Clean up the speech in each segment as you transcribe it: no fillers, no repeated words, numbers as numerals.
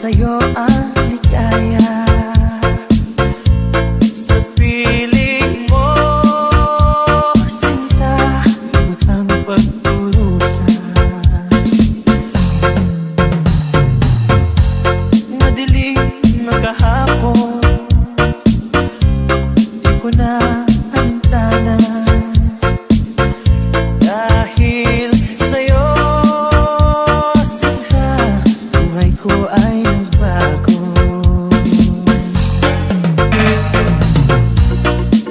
sa'yo ang ligaya. Sa piling mo, sinta, lubot ang pagdurusa. Madilim na kahapon, di ko na alintana. Dahil sa'yo, sinta, buhay ko ay nagbago.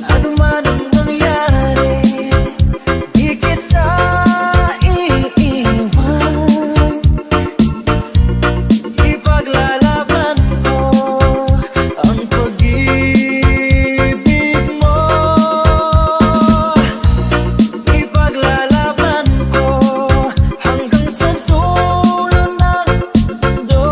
Ano man ang nangyari, di kita iiwan. Ipaglalaban ko ang pag-ibig mo. Ipaglalaban ko hanggang sa dulo ng mundo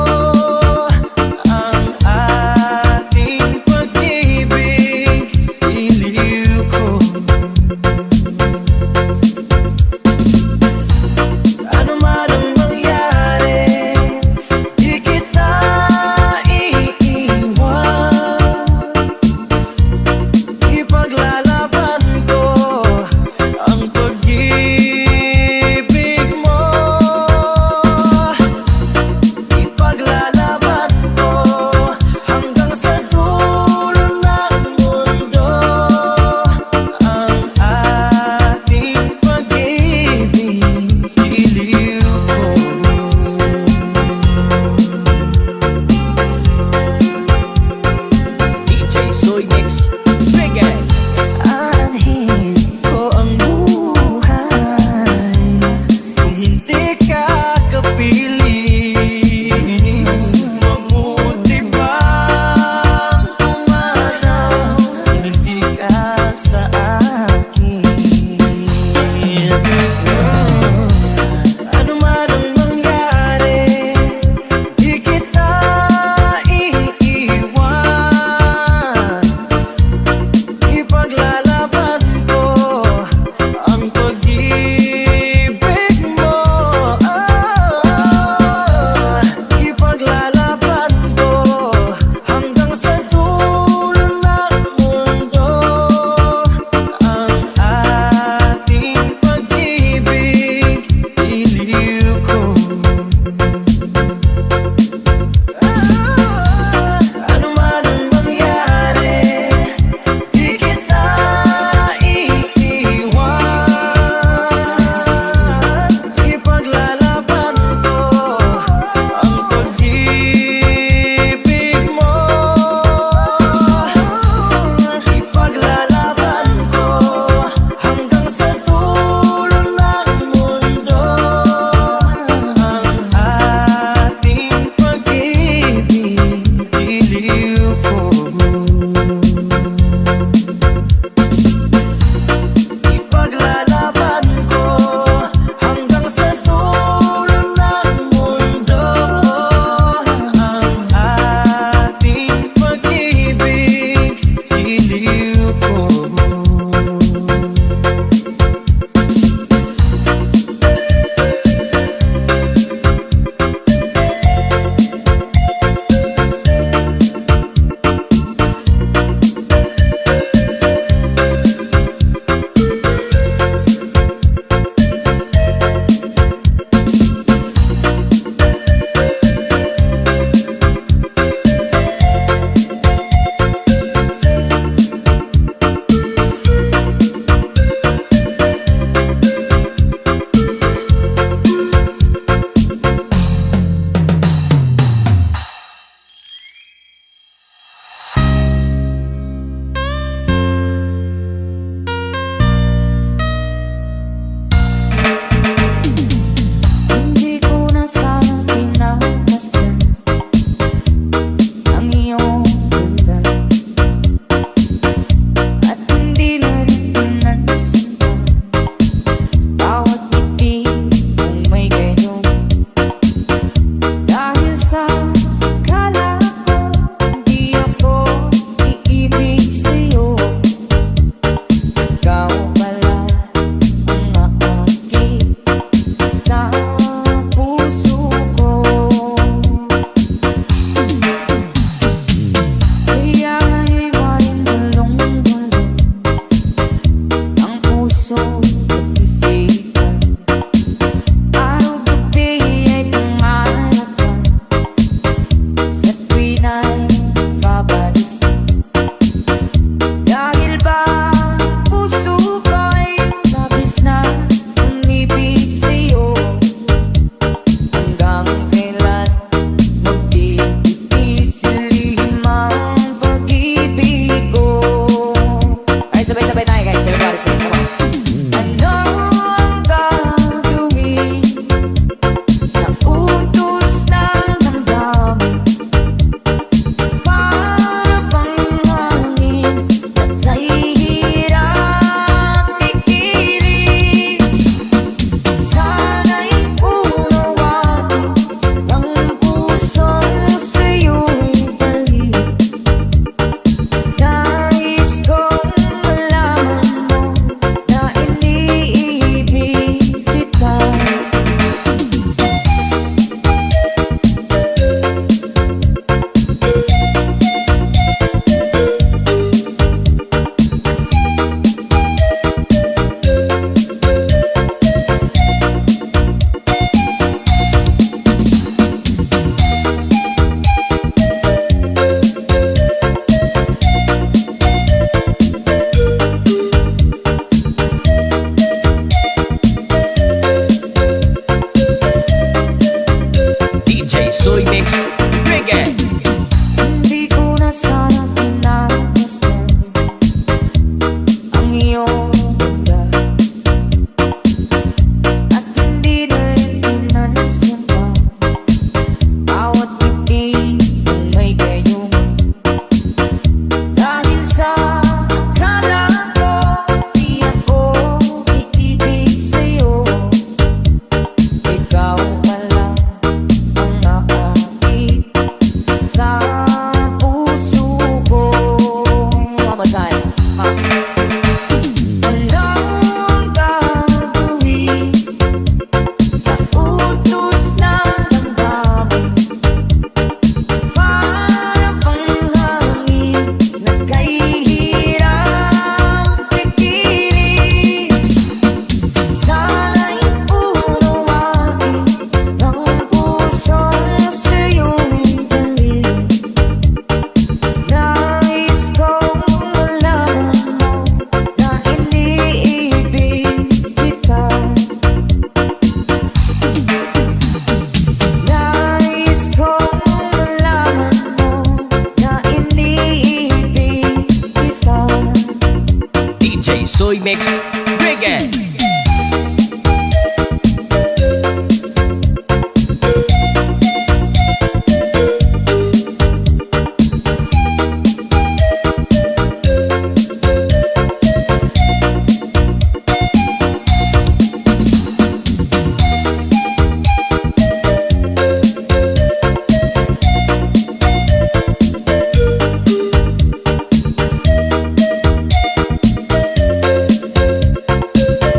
Soy Mix Reggae.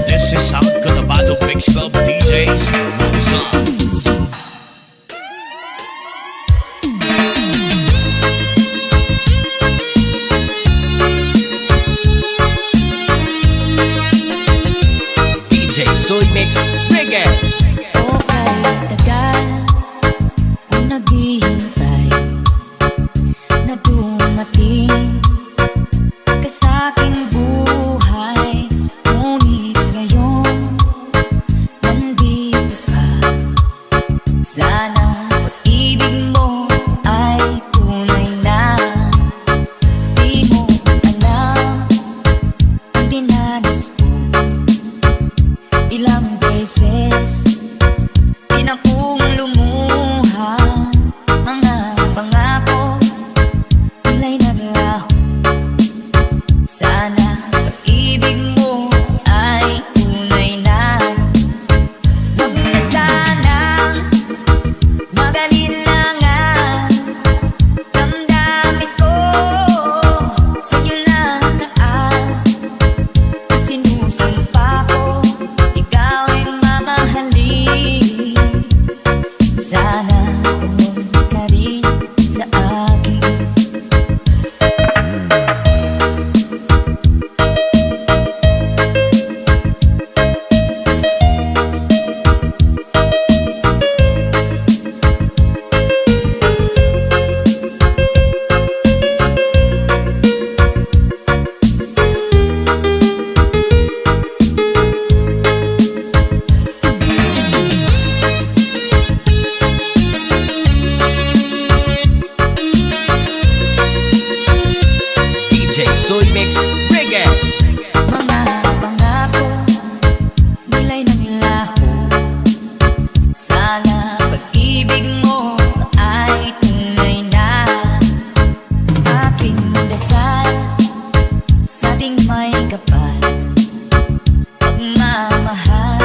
This is South Cotabato Mix Club DJs Moonsons. DJ Soy Mix Reggae. O kay tagal kung naghihintay na dumating ka sa aking buhay. Ngunit ngayon nandito ka. Sana pag-ibig mo ay tunay na. Di mo alam ang dinanas ko. Ilang beses din akong lumuha. Mga pangako nila'y naglaho. Sana pag-ibig mo ay tunay na. Huwag na sanang mag-alinlangan. Damdamin ko sa'yo lang naan. Sinusumpa ko ikaw ay mamahalin. Sana tumunod ka rin sa akin. DJ Soy Mix Reggae. Mga pangako nila'y naglaho. Sana pag-ibig mo ay tunay na. Aking dasal sa ating may kapal. Pagmamahal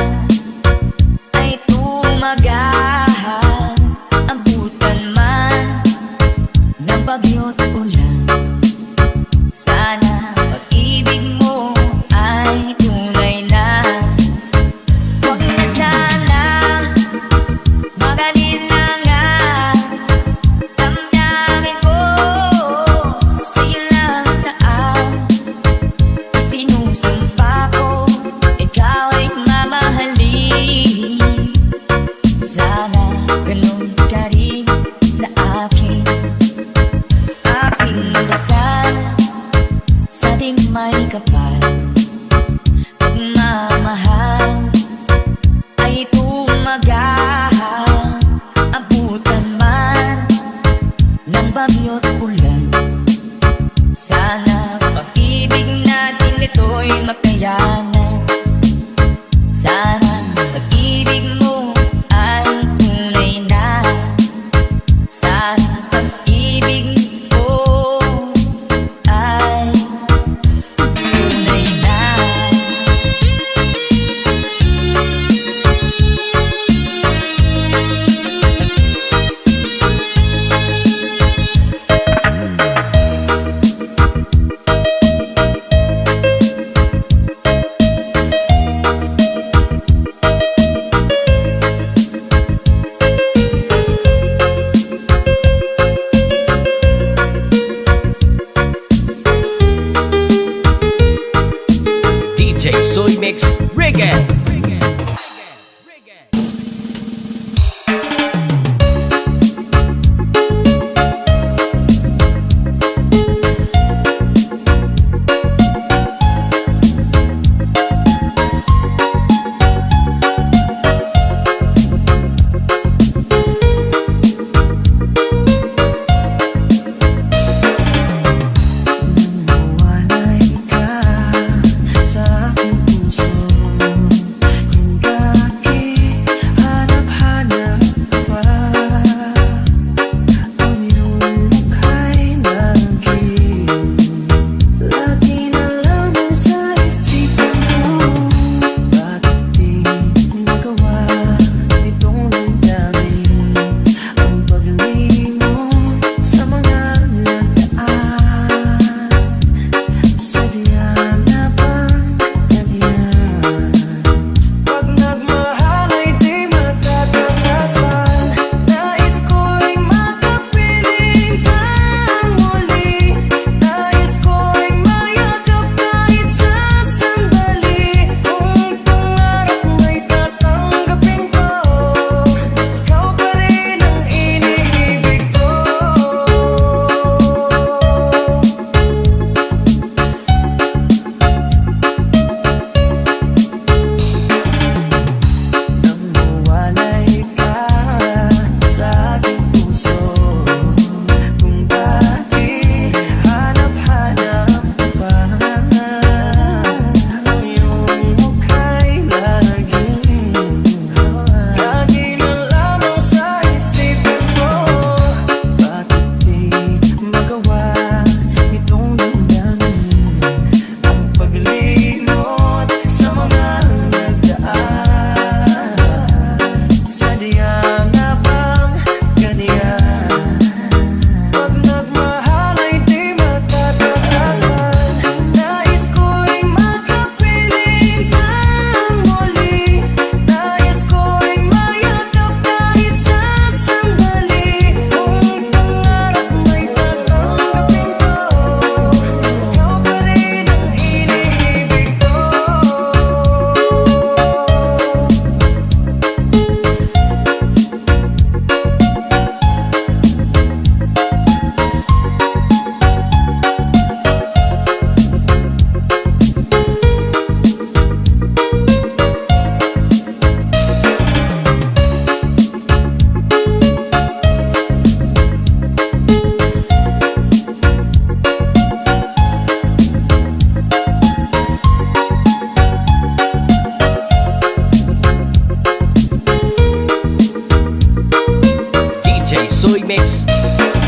ay tumagahal. Abutan man ng bagyo't ulan. Sana pag-ibig mo ay tunay na. Huwag na sana mag-alinlangan. Damdamin ko sa'yo lang naan. Sinusumpa ko ikaw ay mamahalin. Sana ganun ka rin sa akin. Aking dasal sa ating may kapal. Pagmamahal ay tumagahal. Abutan man ng bagyo't ulan. Sana pag-ibig natin ito'y makayanan. Sana pag-ibig mo ay tunay na. Sana pag-ibig mo ay tunay na.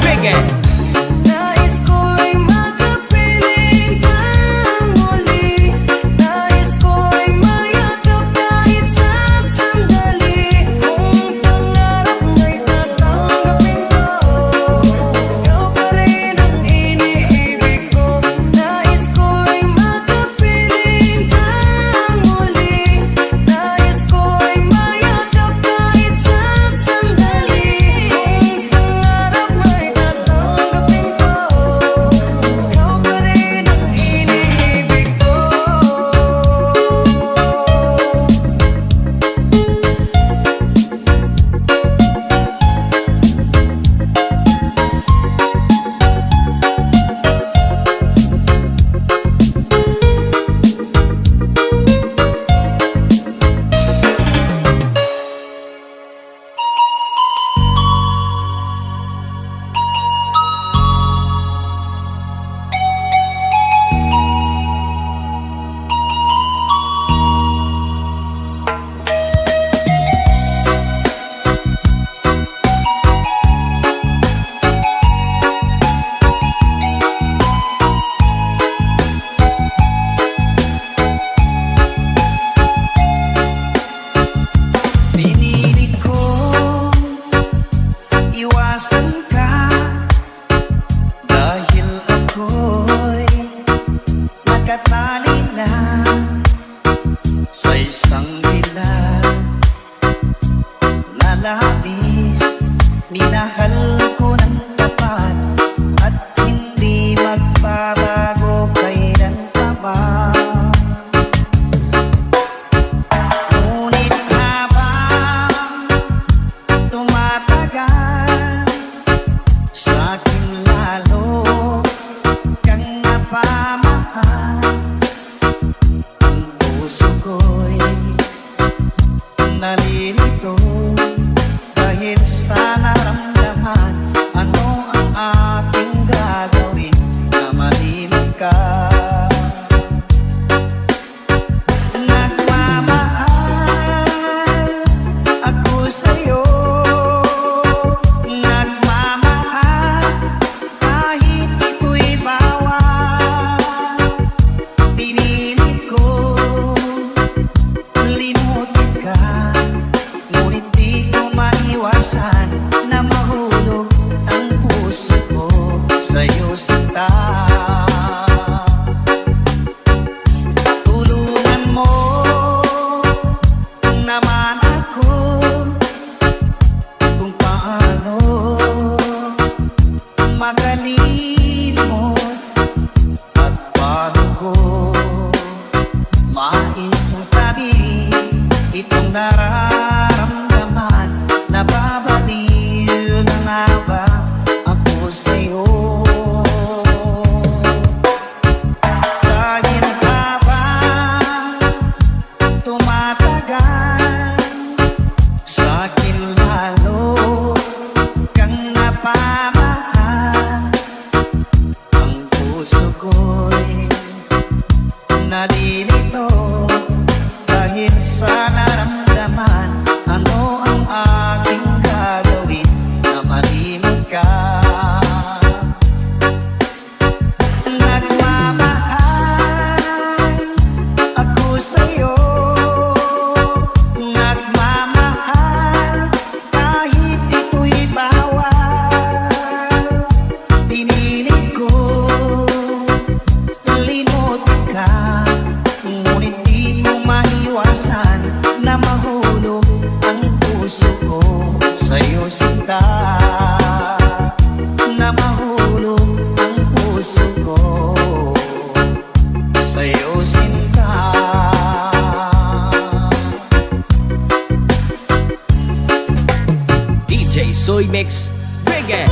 Reggae. Nais ko ay makapiling kang muli. Nais ko ay mayakap kahit sa sandali. Kung pangarap mo'y tatanggapin ko, ikaw pa rin ang iniibig ko. Nais ko ay makapiling kang muli. Nais ko ay mayakap kahit sa sandali. Kung pangarap mo'y tatanggapin ko, ikaw pa rin ang iniibig ko. Pinili ko iwasan ka dahil ako'y nakatali na sa isang bilang na labis. Minahal ko ng tapat at hindi magbabago kailan pa man. Ngunit habang tumatagal, sa'kin lalo kang napamahal. Ang puso ko'y nalilito dahil sa naramdaman. Ano ang ating gagawin na malimit ka? Nagmamahal ako sa'yo, nagmamahal kahit ito'y bawal. Pinili ko limutin ka, ngunit di ko maiwasan na mahulog ang puso ko sa'yo, sinta. Tulungan mo naman ako kung paano magalimot at paano ko maisatabi itong nararamdaman. Nababaliw na nga ba ako sa'yo? Dahil habang tumatagal, sa'kin lalo kang napamahal. Ang puso ko'y nalilito dahil sa naramdaman. Ano ang aking gagawin na malimot ka? Nagmamahal ako sa'yo, nagmamahal kahit ito'y bawal. Pinili ko limutin ka, ngunit di ko maiwasan na mahulog ang puso ko sa'yo, sinta. Na mahulog ang puso ko sa'yo, sinta. DJ Soy Mix Reggae.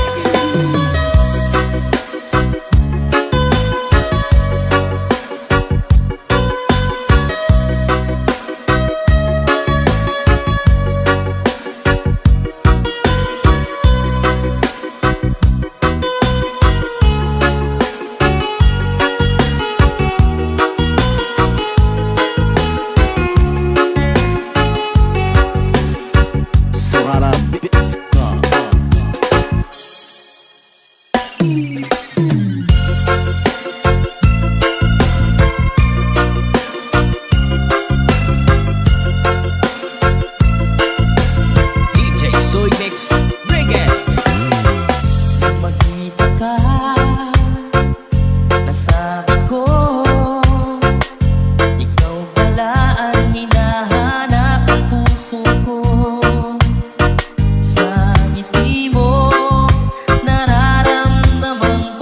DJ Soy Mix Reggae. Nang makita ka, nasabi ko, ikaw pala ang hinahanap ng puso ko. Sa ngiti mo, nararamdaman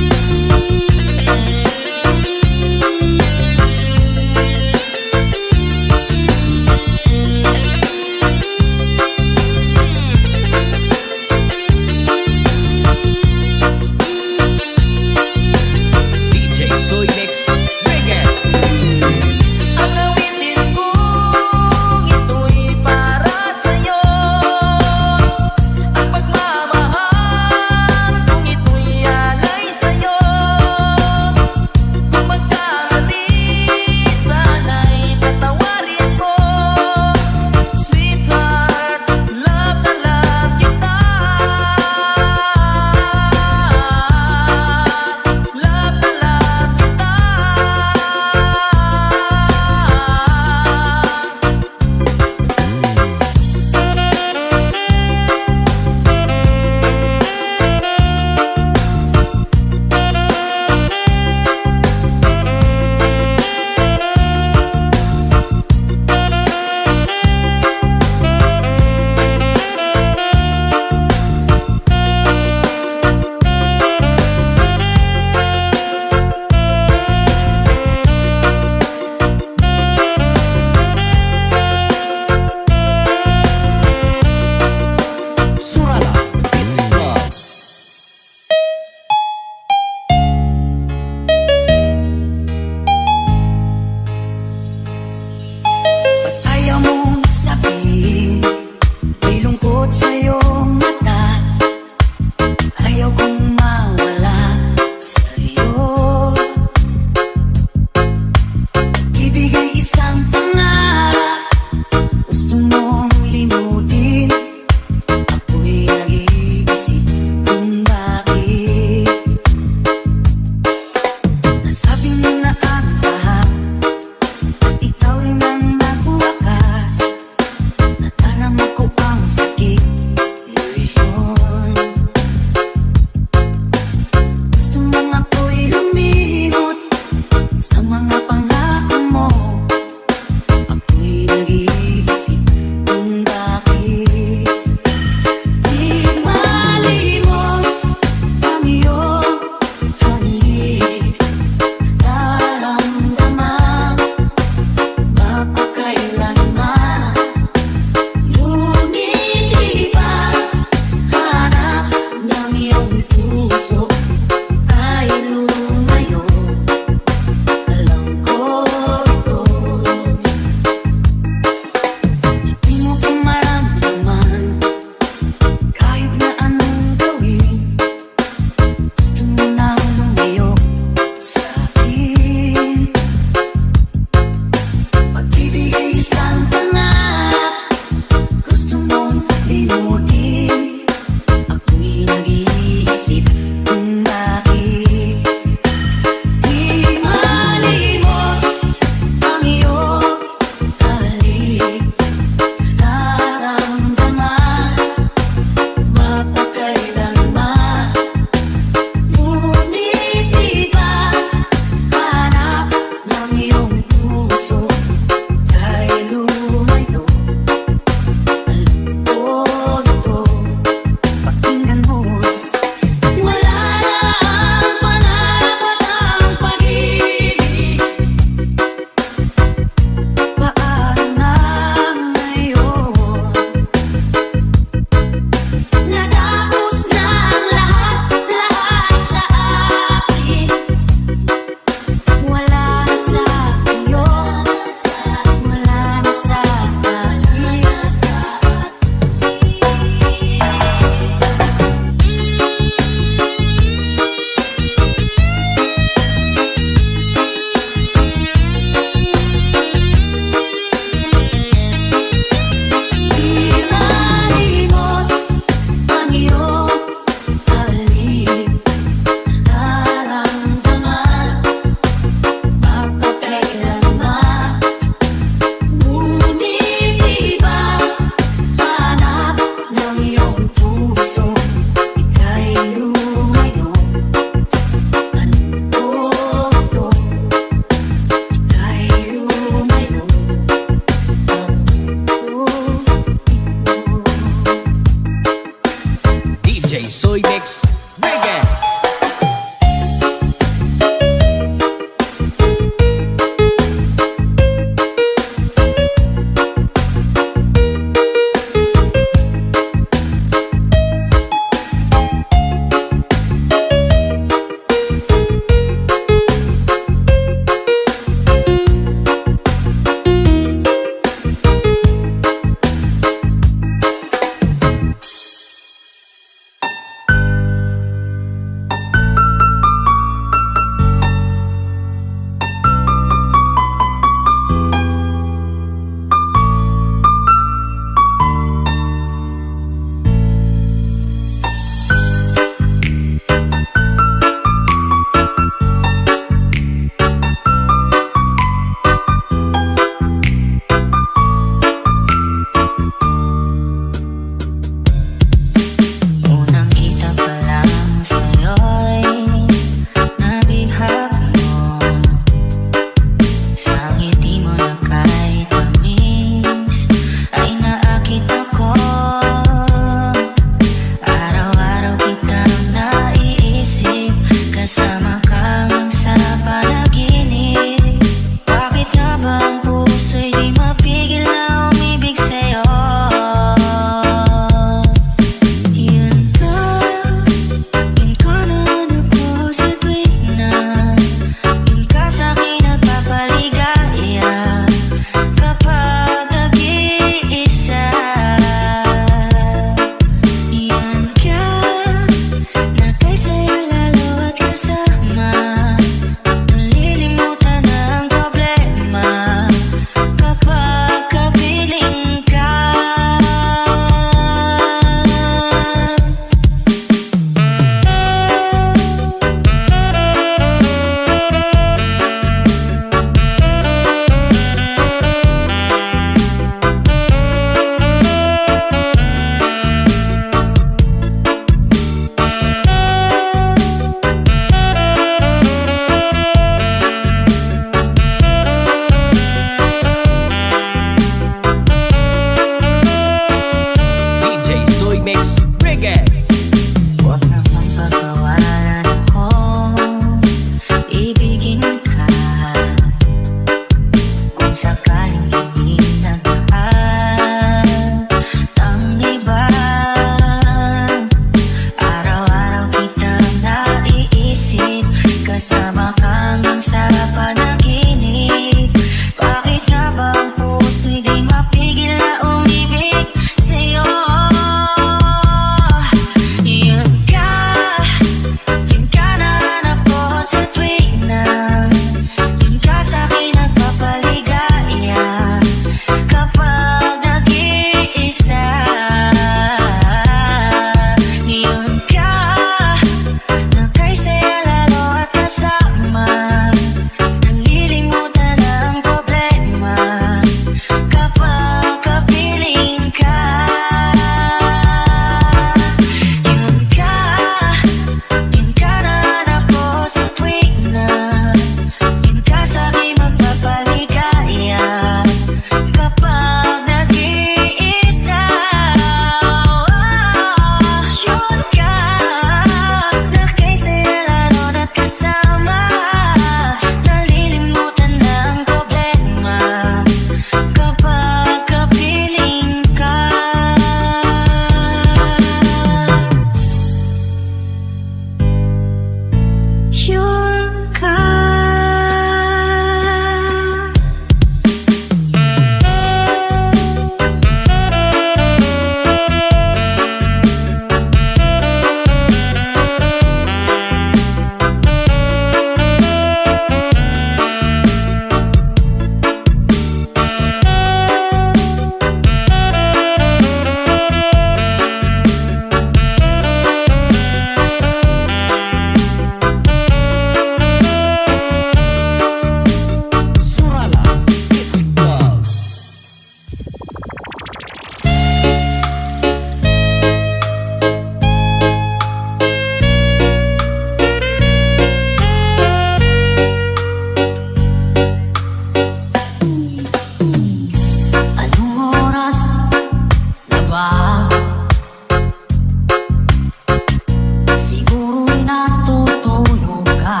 Siguro'y natutulog ka.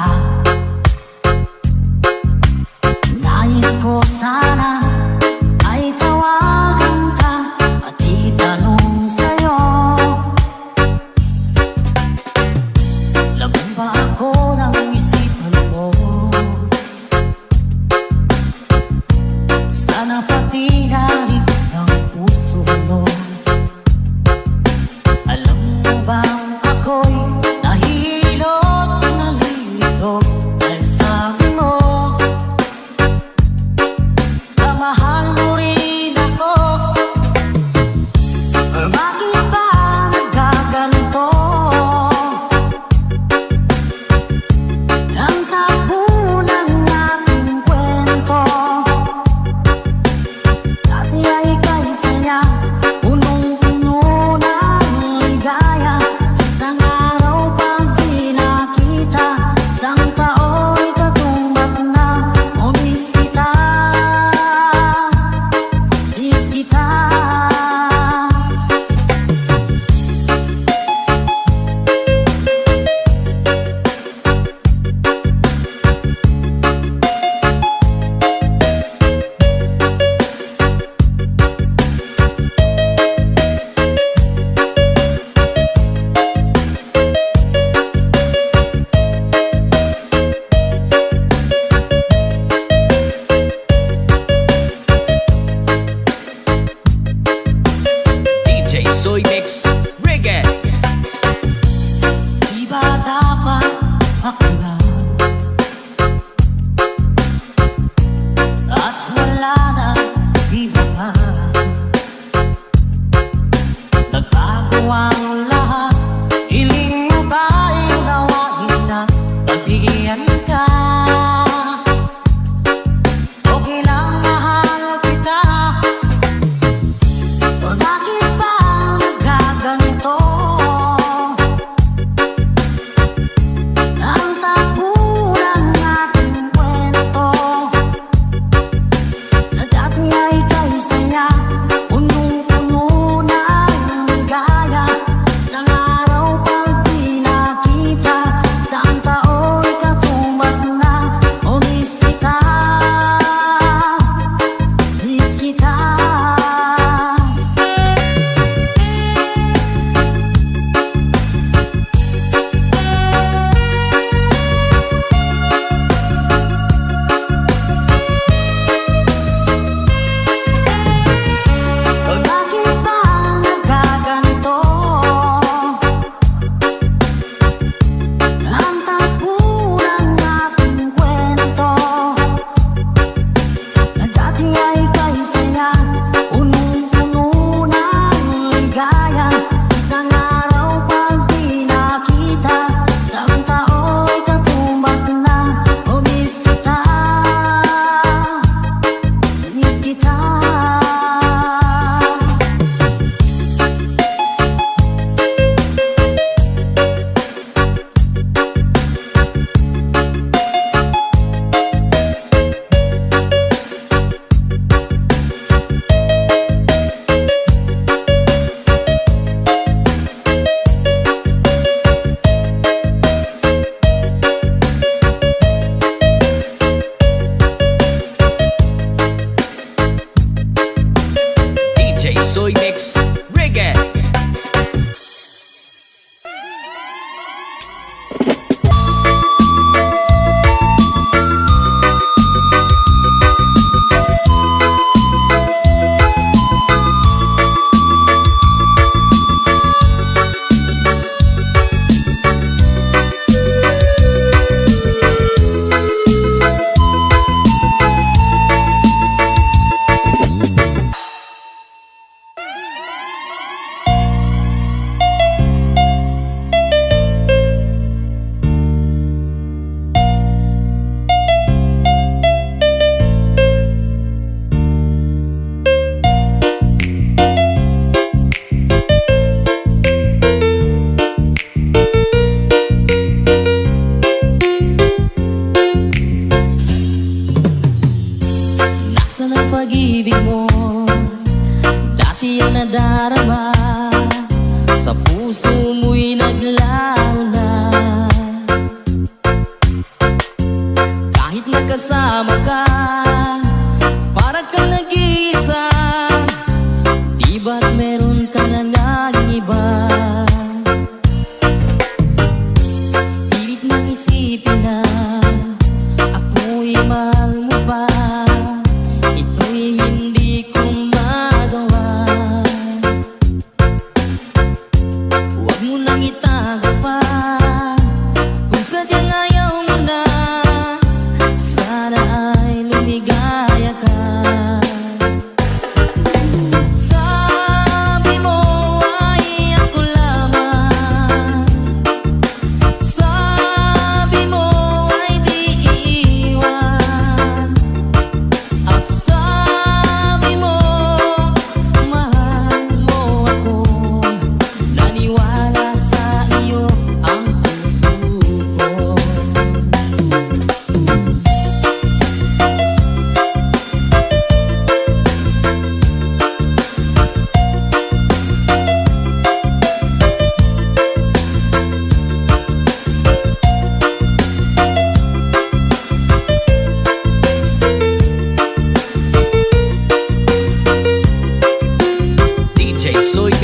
Nais ko sana ay tawagan ka at itanong sa'yo, laman ba ako ng isipan mo? Sana pati na rin ng puso mo.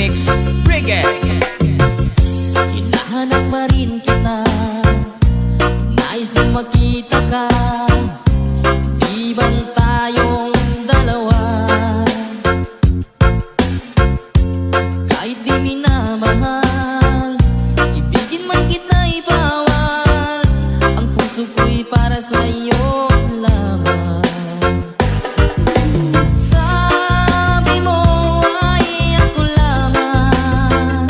Mix Reggae. Hinahanap pa rin kita, nais na makita ka, ibang tayong dalawa. Kahit di minamahal, ibigin man kita'y bawal, ang puso ko'y para sa'yo lamang. Sabi mo ay ako lamang,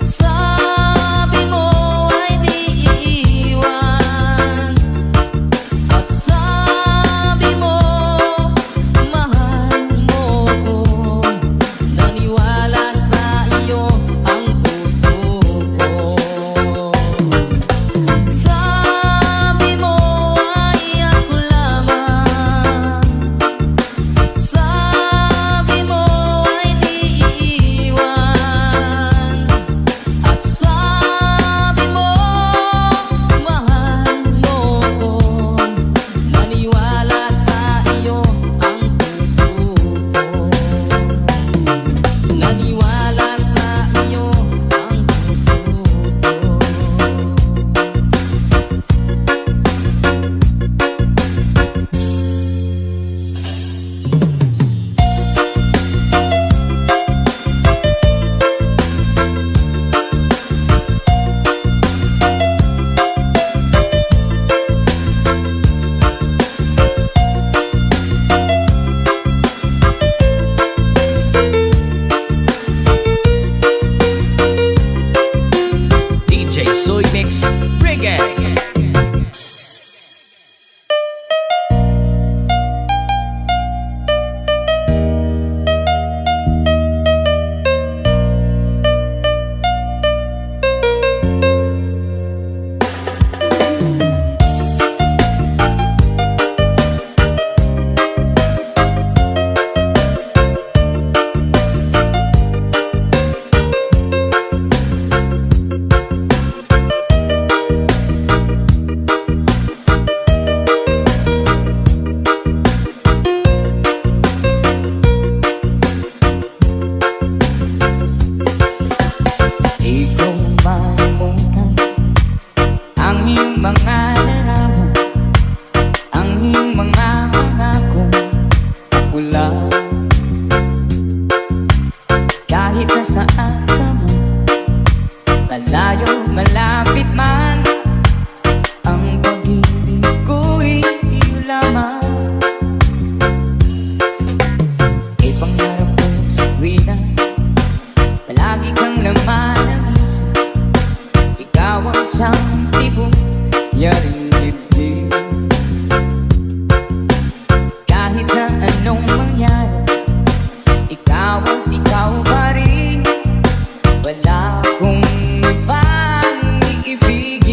sabi mo ay di iiwan, at sabi mo mahal mo ko. Naniwala sa iyo ang puso ko. Sabi mo ay ako lamang, sabi mo ay di iiwan, at sabi mo mahal mo ko. Naniwala sa iyo ang puso ko. Naniwala sa iyo ang puso ko. DJ Soy Mix Reggae. Di ko malimutan ang iyong mga larawan, ang iyong mga pangakong pula. Kahit nasaan ka man, malayo, malapit man, ang pag-ibig ko'y iyo lamang. Ipangarap ko sa tuwina, palagi kang laman ng isip. Ikaw ang siyang tipong yaring dibdib. Kahit na anong mangyari, ikaw at ikaw pa rin. Wala akong ibang iibig.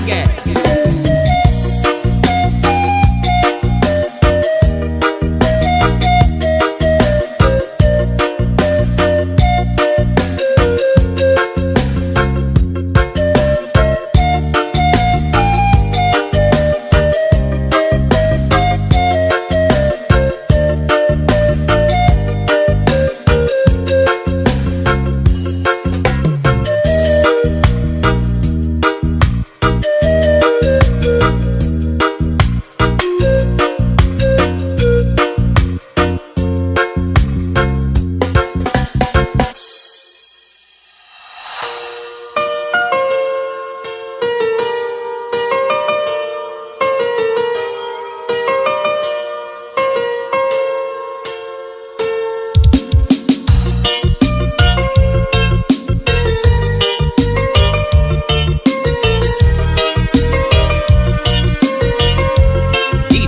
Reggae.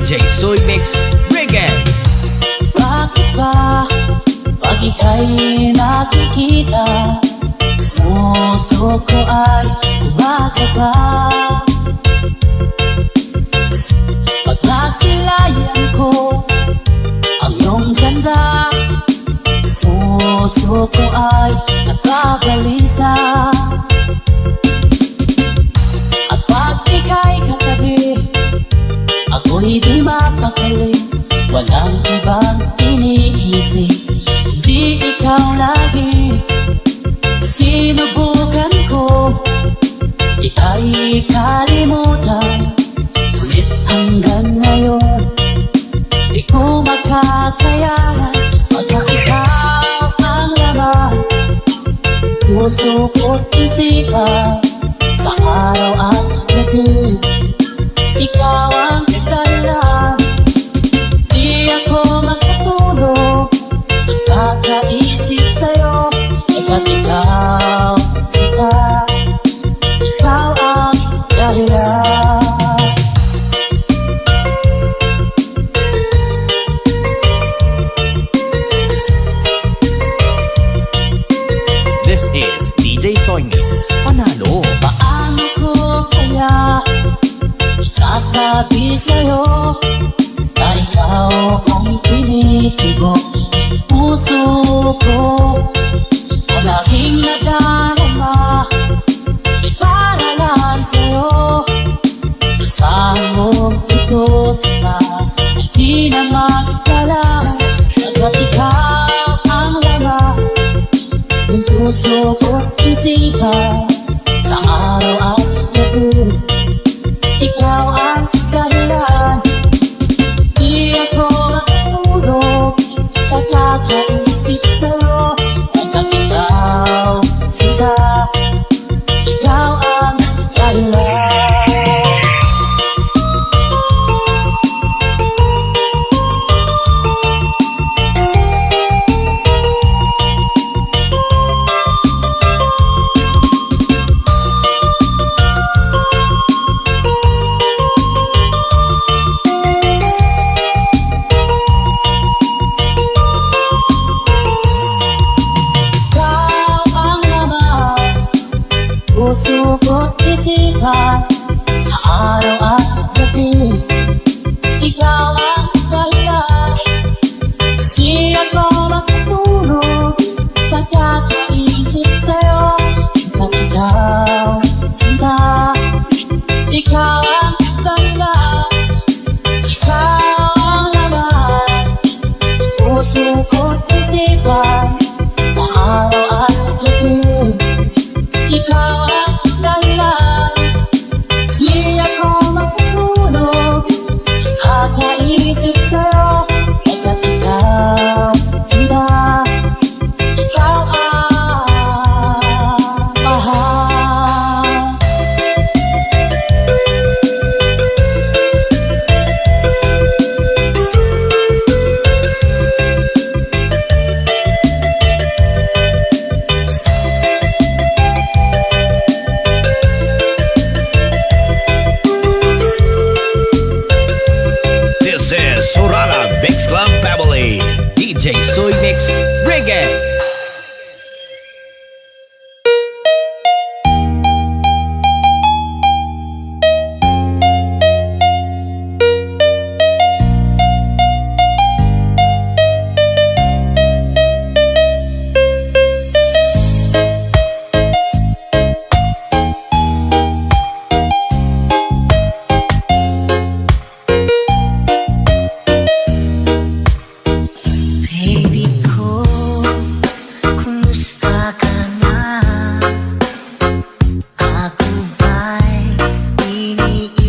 DJ Soy Mix Reggae. Bakit ba pag ika'y nakikita, puso ko ay tumakaba? Pag nasilayan ko ang iyong ganda, puso ko ay nagbabalisa. At pag ika'y katabi, ako'y di mapakali, walang ibang iniisip, hindi ikaw lagi. Sinubukan ko, ika'y kalimutan, ngunit hanggang ngayon di ko makakayanan. Pagka ikaw ang laman, puso ko't isipan, sa araw at gabi, ikaw ang dahilan. Di ako makatulog sa kakaisip sa'yo, ika't ikaw, sinta, ikaw ang dahilan. This is DJ Soy Mix Panalo. Paano ko kaya isasabi sa'yo na ikaw ang pinitigo puso ko? O laging nadarama, may para lang sa'yo. Asahan mo ito sila, ay di na magkala, hanggat ikaw ang laman ng puso ko't isipan, sa araw at gabi, ikaw ang dahilan. Di ako makatulog sa kakaisip sa'yo, hanggang ikaw, sinta, ikaw ang dahilan.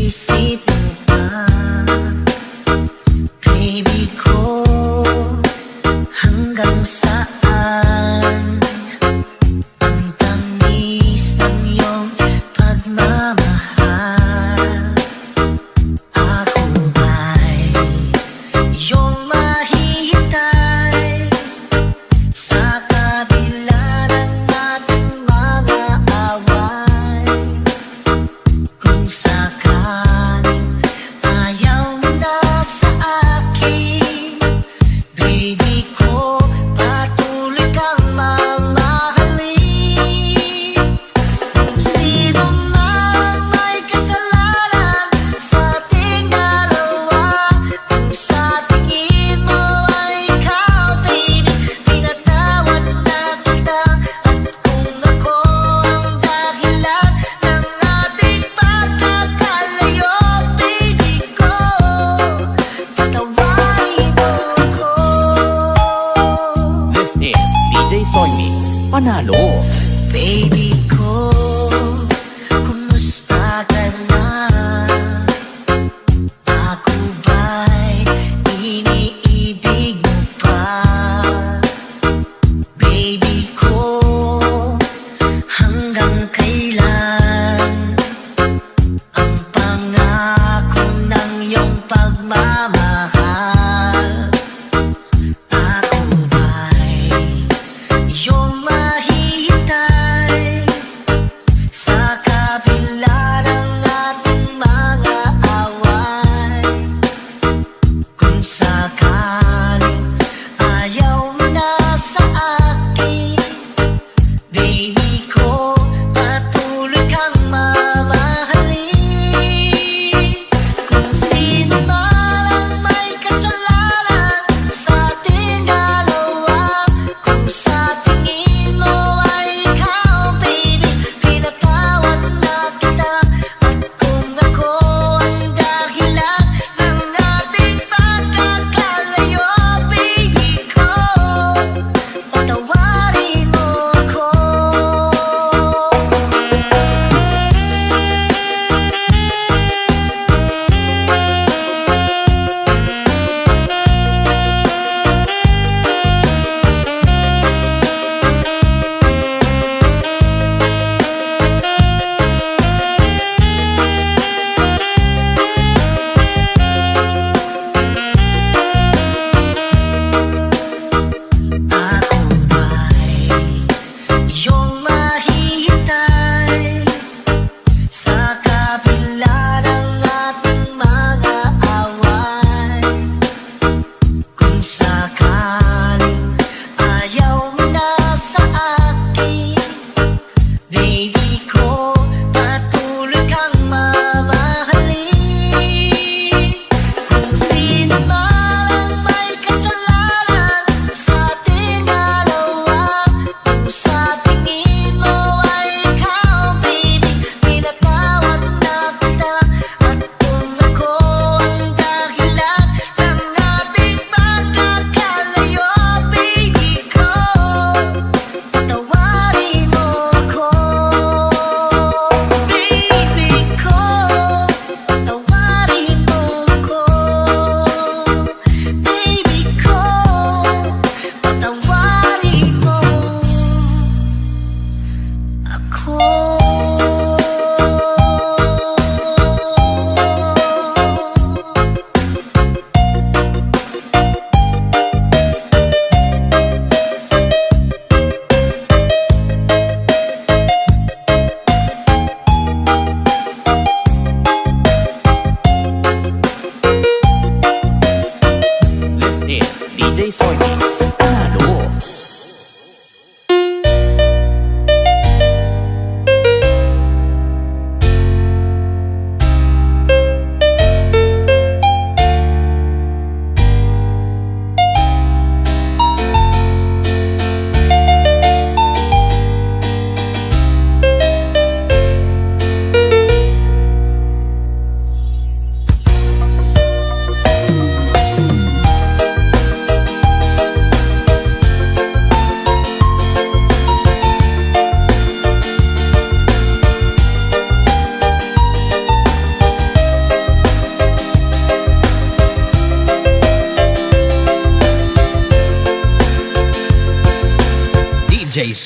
Iisip mo pa, baby ko, hanggang saan ang tamis ng iyong pagmamahal? Ako ba'y iyong mahihintay sa kabila ng ating mga away? Kung sakaling ayaw mo na sa akin, baby ko, patuloy kang mamahalin. Kung sino man may kasalanan sa ating dalawa, kung sa tingin mo ay ikaw, baby, pinatawad na kita. At kung ako ang dahilan ng ating pagkakalayo, baby ko, patawarin mo ako. This is DJ Soy Mix Panalo. Baby ko, kumusta ka na? Ako ba'y iniibig mo pa? Baby ko, hanggang kailan ang pangako ng iyong pagmamahal? Ako ba'y iyong mahihintay sa kabila ng ating mga away? Kung sakaling ayaw mo na sa akin, baby ko, patuloy kang mamahalin.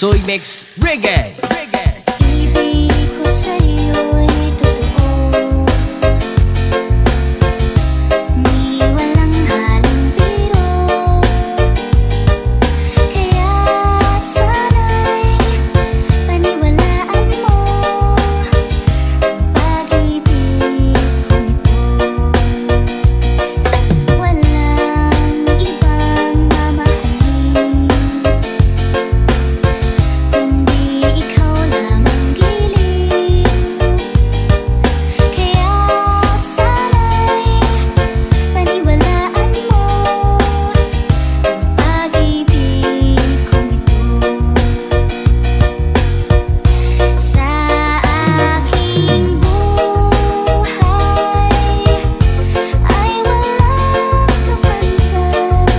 Soy Mix Reggae. Ibig ko sa'yo'y totoo, ni walang halong biro. Kaya't sana'y paniwalaan mo pag-ibig kong ito. Walang ibang mamahalin kundi ikaw lamang giliw. Kaya't sana'y paniwalaan mo ang pag-ibig kong ito. Sa aking buhay ay walang kapantay.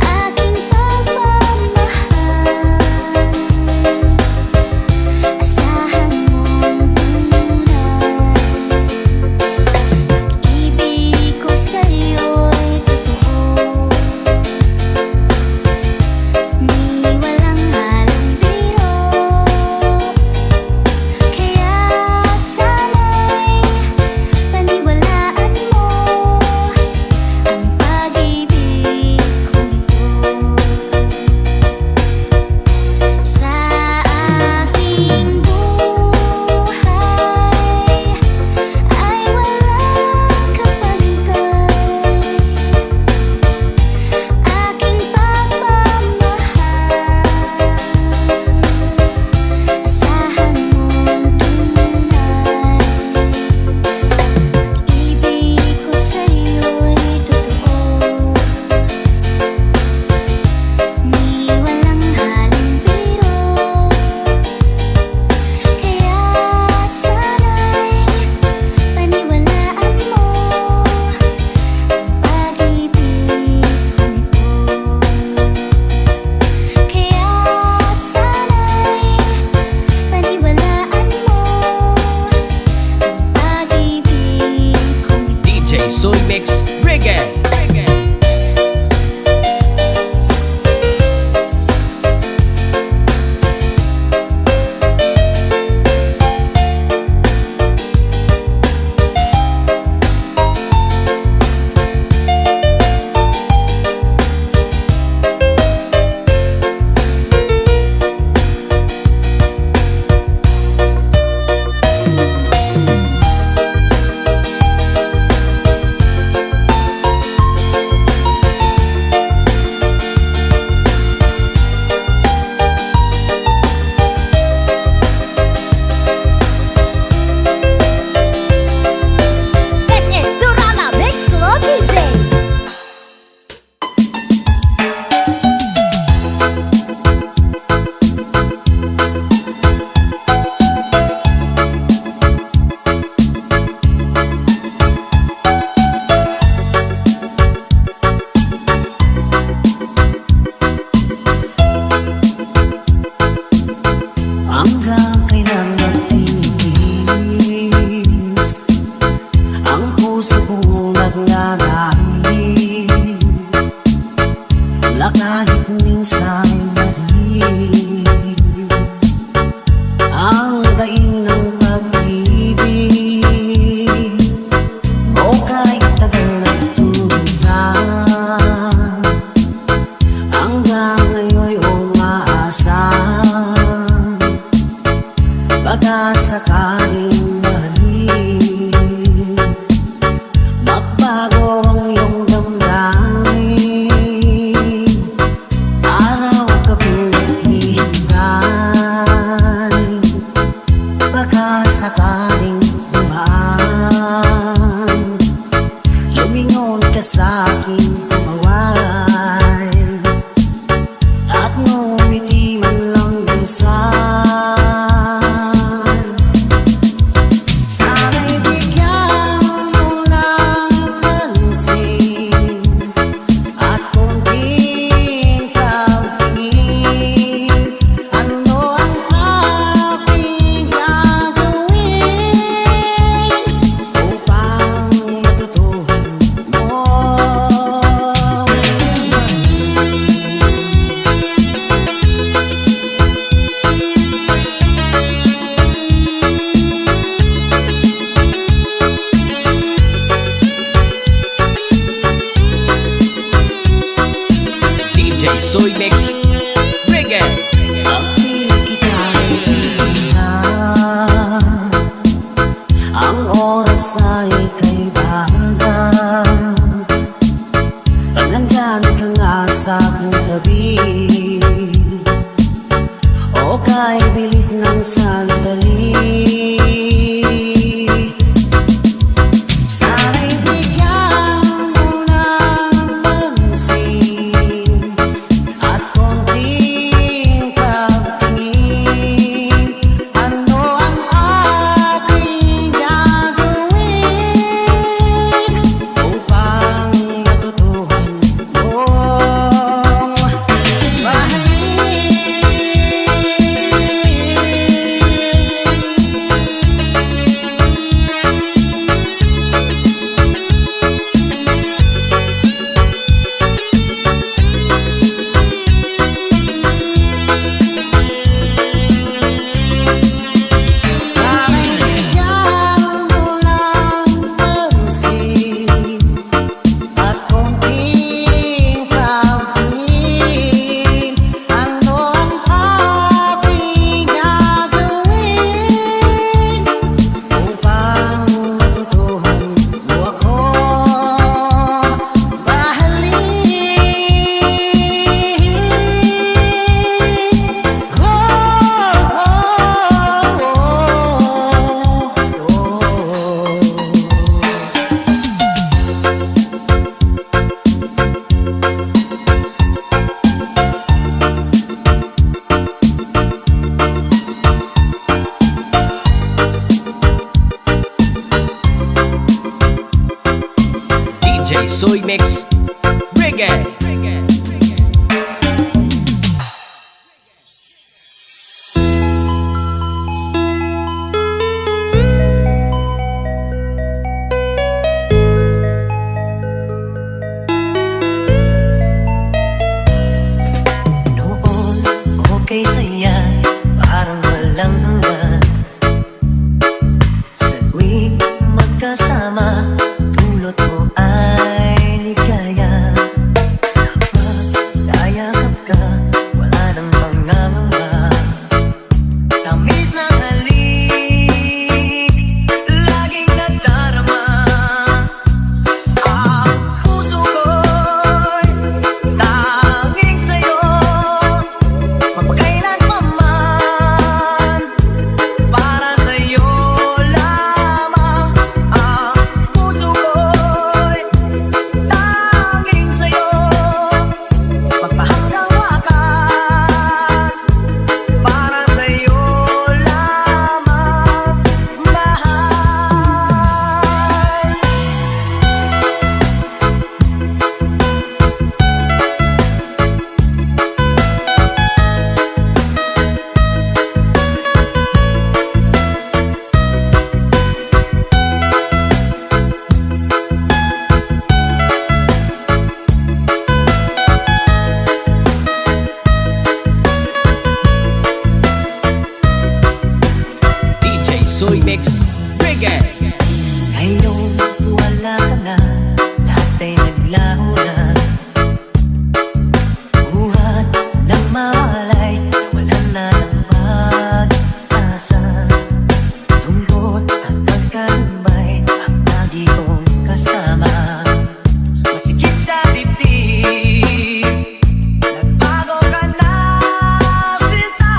Aking pagmamahal, asahan mong tunay. Pag-ibig ko sa'yo'y totoo, ni walang halong biro. Kaya't sana'y paniwalaan mo ang pag-ibig kong ito. Sa aking buhay ay walang kapantay. Aking pagmamahal, asahan mong tunay. Pag-ibig ko sa'yo'y totoo, ni walang halong biro. Kaya't sana'y paniwalaan mo ang pag-ibig kong ito. Kaya't sana'y paniwalaan mo ang pag-ibig kong ito. DJ Soy Mix Reggae. This is Surama Mix Club DJs. Hanggang kailan magtitiis ang puso kong nagnanais, kahit minsan madilim ang daing ng pag-ibig. O kahit tagal nagtulisan, hanggang ngayon'y umaasan, baka sakaling mahalin, magbago ang iyong damdamin. Araw-gabi naghihintay, baka sakaling dumaan, lumingon ka sa'king tumawag at ngumiti man lang minsan. Sana'y bigyan mo ng pansin at kunting pagtingin. Ano ang aking gagawin sa'y kaibahan, nandyan ka nga sa aking tabi. O kay bilis ng sandali, sana'y bigyan mo ng pansin at konting pagtingin. Ano ang aking gagawin upang matutuhan mong mahalin? Sana'y bigyan mo ng pansin at konting pagtingin. Ano ang aking gagawin upang matutuhan mo akong mahalin? DJ Soy Mix Reggae. Noon, okay saya, parang walang hanggan. Sa tuwing magkasama, dulot mo ay ligaya. Kapag nayakap ka, wala nang pangangamba. Tamis ng halik, laging nadarama. Ang puso ko'y tanging sa'yo, mapagkailan pa man. Para sa'yo lamang. Ang puso ko'y tanging sa'yo, magpahanggang wakas. Para sa'yo lamang, mahal. DJ Soy Mix Reggae. Ngayon wala ka na, lahat ay naglaho na. Buhat ng mawalay, wala na ng pag-asa. Lungkot at pagkalumbay, ang lagi kong kasama. Masikip sa dibdib, nagbago ka na, sinta.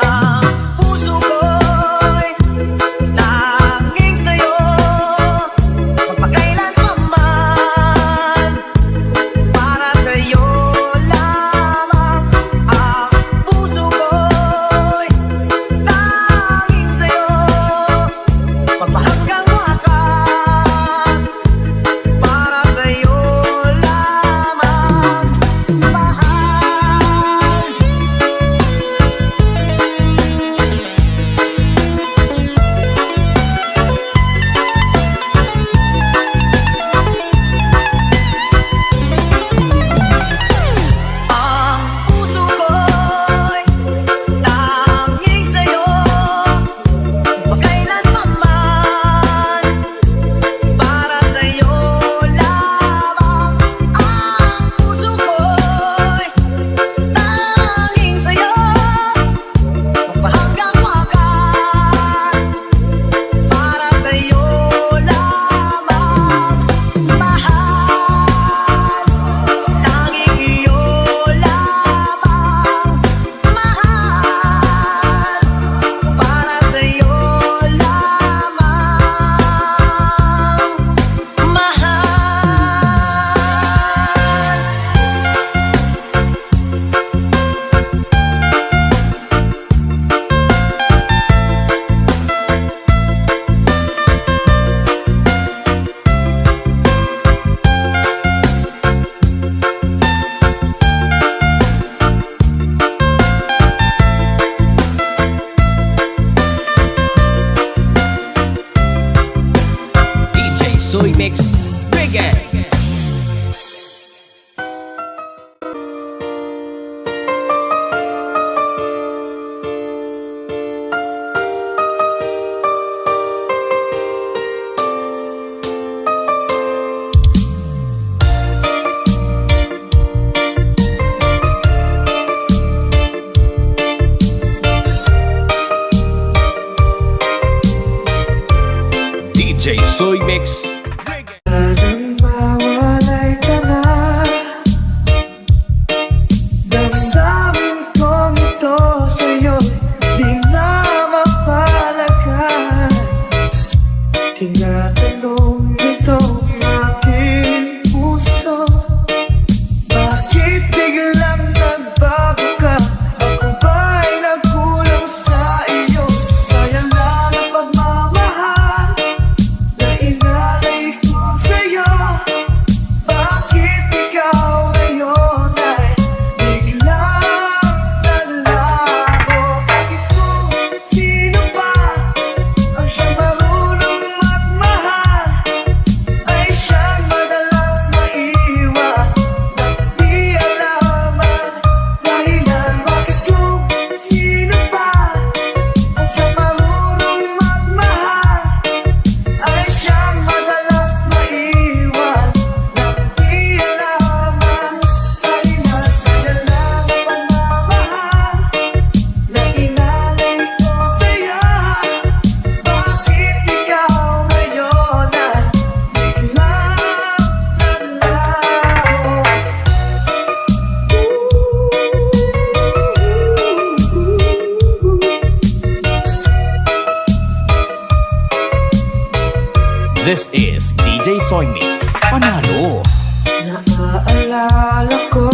Ang puso ko'y tanging sa'yo, magpakailan pa man. Mix Reggae. DJ Soy Mix Reggae. Nang mawalay ka na, damdamin kong ito sa'yo di na mapalagan. Tinatanong itong aking puso, bakit biglang nagbago ka? Ako ba'y nagkulang sa iyo? Sayang na ang pagmamahal na inalay ko sa'yo. Bakit ikaw ngayon ay biglang naglaho? Bakit kung sino pa ang siyang marunong magmahal ay siyang madalas maiwan nang di alam ang dahilan? Bakit kung sino pa ang siyang marunong magmahal ay siyang madalas maiwan nang di alam ang dahilan? Sayang lang ang pagmamahal na inalay ko sa'yo. Bakit ikaw ngayon ay biglang This is DJ Soy Mix Panalo. Naaalala ko